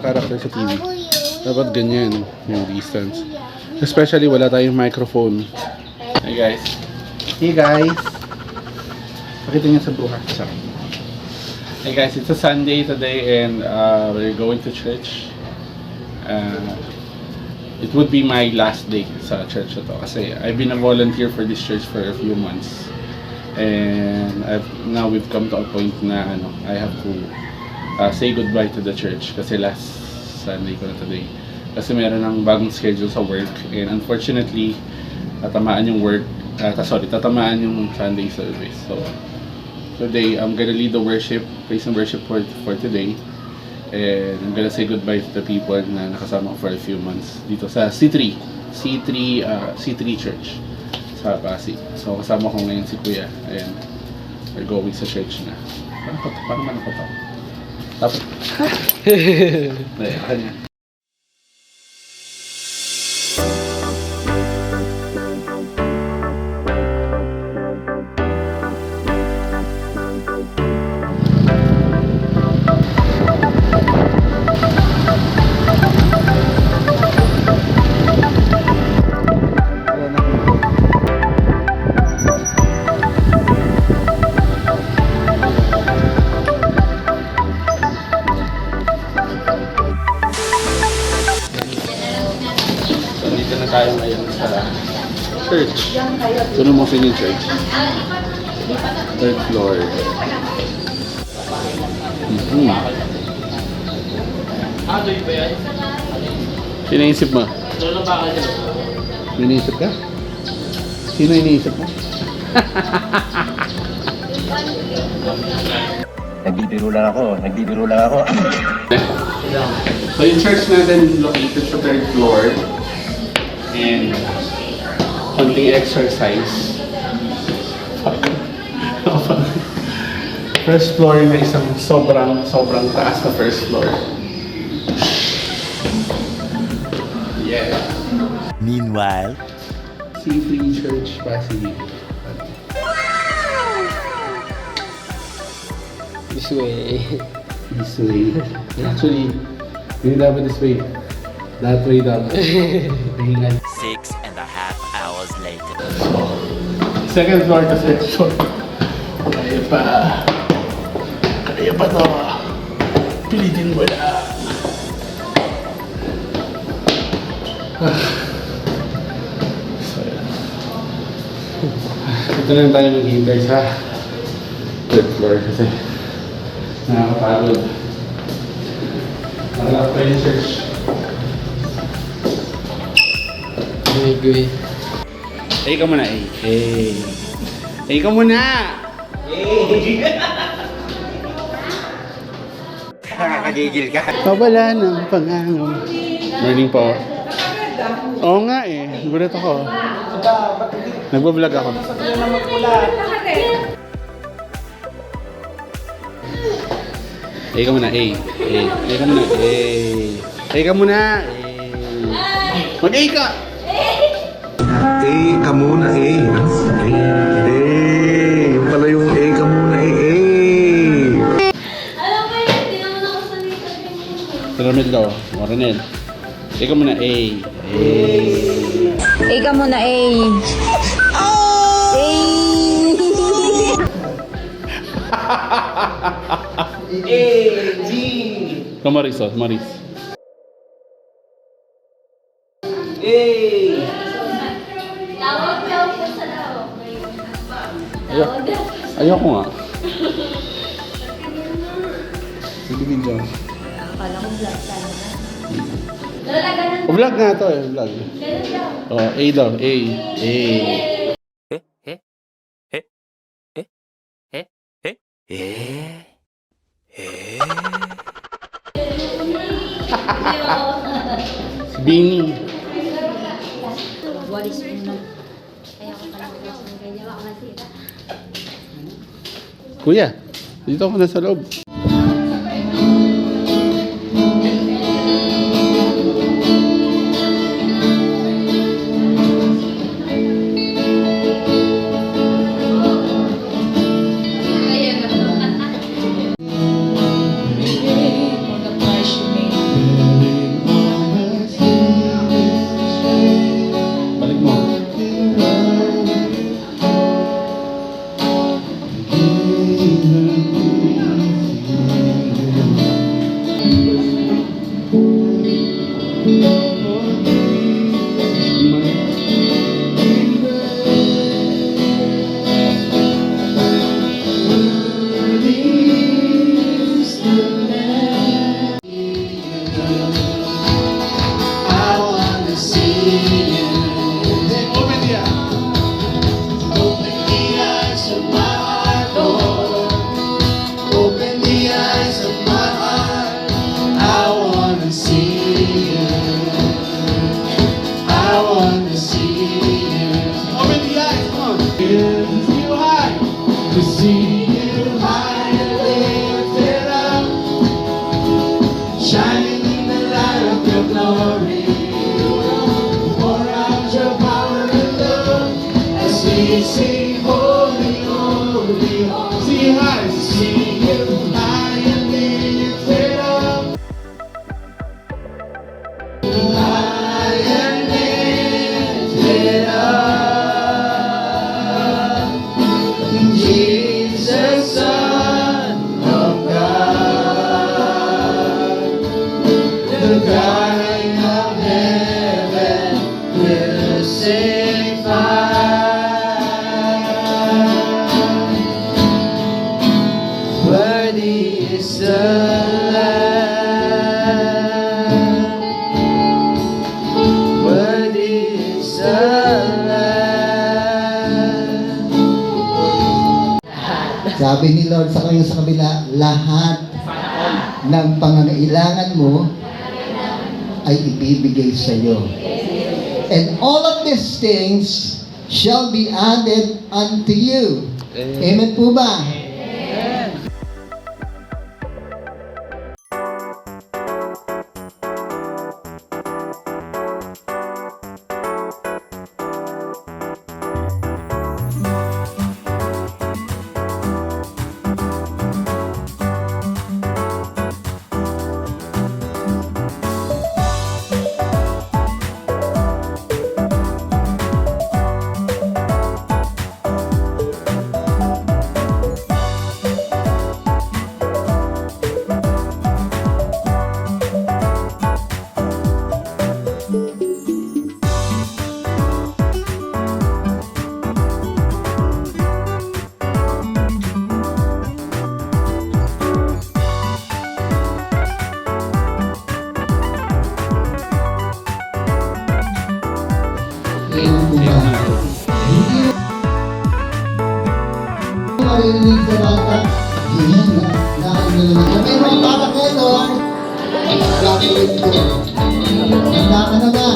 character sa TV. Dapat ganyan yung distance. Especially wala tayong microphone. Hey guys. Hey guys. Pakita niya sa buha. Sorry. Hey guys, it's a Sunday today and we're going to church. It would be my last day sa church ito kasi I've been a volunteer for this church for a few months. And now we've come to a point na I have to say goodbye to the church kasi last Sunday ko na today. Kasi meron ng bagong schedule sa work and unfortunately tatamaan yung tatamaan yung Sunday service. So today I'm gonna lead the worship, praise and worship for today. And I'm gonna say goodbye to the people na nakasama ko for a few months dito sa C3 Church sa Pasig. So kasama ko ngayon si Kuya and we're going sa church na. Parang man ako to. Tapos kanya. Tayo ngayon sa church. Ito mo yung church. Third floor. Sino iniisip mo? Iniisip ka? Sino iniisip mo? Nagbibiro lang ako. So yung church natin located sa third floor. And konting exercise. First floor na isang sobrang taas na first floor. Yeah. Meanwhile, C3 Church Pasig. This way. This way. Actually, hindi dapat this way. That way dapat. 6.5 hours later. Second floor to third floor. Kaya pa to. Pilitin mo na. So, ito lang tayo maghihintay sa third floor kasi nakakapagod. Malaki pa yung church. Good. Ka muna, ka muna! Nakakagigil ka. Wala ng pangangam. Morning po. Oo nga gulat ako. Nagbablog ako. Ka muna, ka muna, ka muna, mag-A ka! Ka muna, yung pala yung ka muna, Alam ko yun, hindi naman ako salita din. Ramil daw, Marinel. Ka muna, Ika muna, Maris. Tawag daw po sa daw. Ayoko nga. Bibigin dyan. Akala ko vlog sana. Lola, ganun. Vlog nga to vlog. Ganun daw. Oh, A daw, A. Bini. Walis mo na. Kaya ko talaga sa ganyan. Baka masira. Kuya, dito ako na sa loob. see you. I wanna see you. Open the eyes, come on. Lift you high, to see you high and lifted up, shining in the light of your glory. Pour out your power and love as we sing holy, holy, holy. See you high. See you high and lifted up, high and lifted up, Jesus, Son of God, the God of heaven will sing fire. Worthy is the Lamb. Worthy is the Lamb. Sabi ni Lord sa kanya sa kabila, lahat ng pangangailangan mo ay ibibigay sa iyo. And all of these things shall be added unto you. Amen po ba? Amen po ba? Hindi mo marinig sa bata. Amen. Sabihin mo ang bata kayo, Lord. Gagawin ko. Handa ka na ba?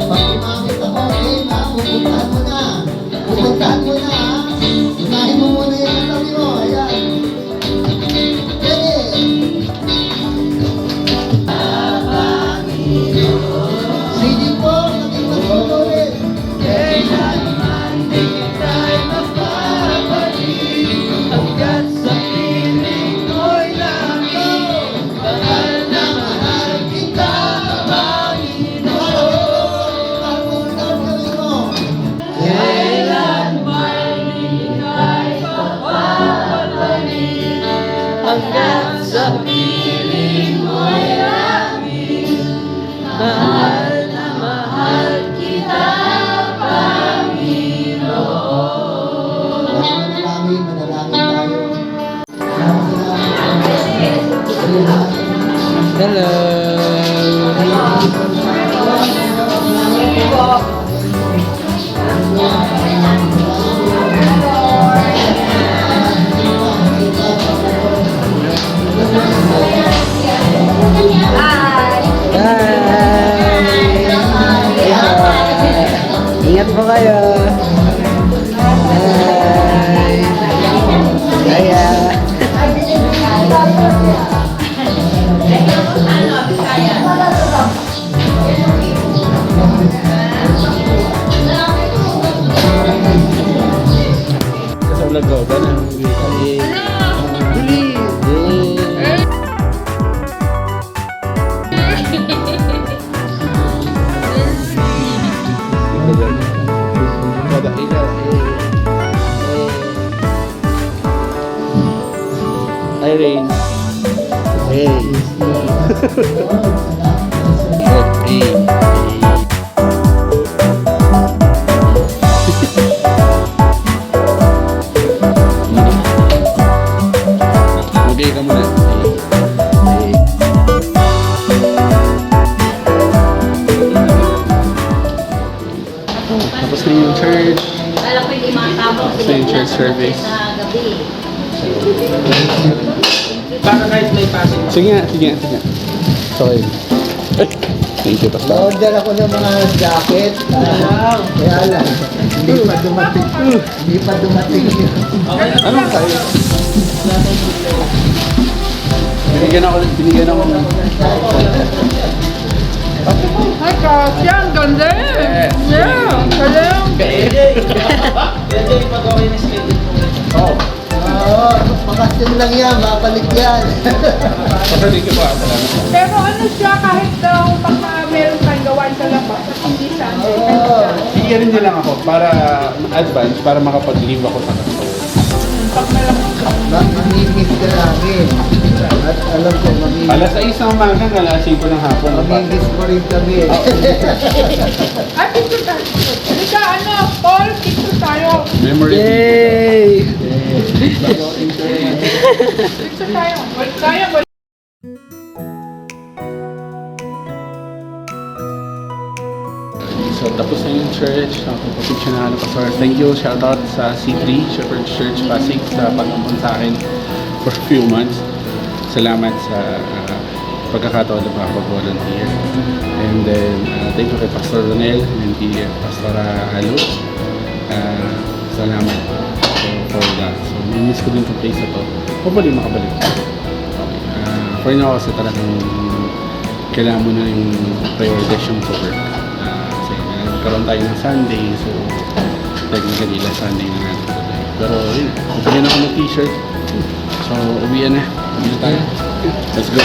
Pag umamit ako, pupuntahan mo na. Pupuntahan mo na, ha? Unahin mo muna yung katabi mo. Ayan. Ready? Sige po, naging magtutuloy. Kailanman di tayo mapapalik, hanggat sa piling ko'y lagi. Mahal na mahal kita, Panginoon. Kailanman di tayo mapapalik, hanggat sa piling mo'y lagi. Mahal na mahal kita, Panginoon. Manalangin tayo. Salamat. Hello. Ingat po kayo. Bye. Kaya. Sa vlog ko, ganun. Irene. Hey. Okay ka muna. Tapos na yung church. Alam ko hindi makatapos Sa yung church service. sa gabi. Baka kahit may passing. Sige nga, sige nga, sige nga. So, okay. Thank you, Pastor. Order ako ng mga jacket. Kaya lang, hindi pa dumating. Hindi pa dumating yun. Anong size? Binigyan ako ng Ay, kasi ang ganda eh. Yeah, galing. Oh, Oo, makasyon lang yan, babalik yan. thank you po. Salamat. Pero ano siya, kahit daw pag meron kang gawan sa labas at hindi Sunday. Bigyan rin nilang ako para advance, para makapag-leave ako sa kanto. Pag malamang ka. Mamimiss ka namin. At alam ko, mamimiss. Alas 6 ng umaga, alas 5 ng hapon. Mamimiss mo rin kami. Ay, picture tayo. Halika, ano, Paul, picture tayo. Memory. Picture tayo. Wala tayo, wala. So, tapos na yung church. Pagpapicture na ano, Pastor. Thank you. Shoutout sa C3, Shepherd Church Pasig, sa pag-ampon sa akin for a few months. Salamat sa pagkakataon na makapag-volunteer. And then, thank you kay Pastor Ronel and kay Pastor Alo. Salamat for that. So, miss ko din itong place na to. Hopefully, makabalik ko. Okay. For now, kasi talagang kailangan mo na yung prioritization sa work. Kasi nagkaroon tayo ng Sunday, so technically last Sunday na natin today. Pero yun, bigyan ako ng t-shirt. So, uwian na. Uwi na tayo. Let's go.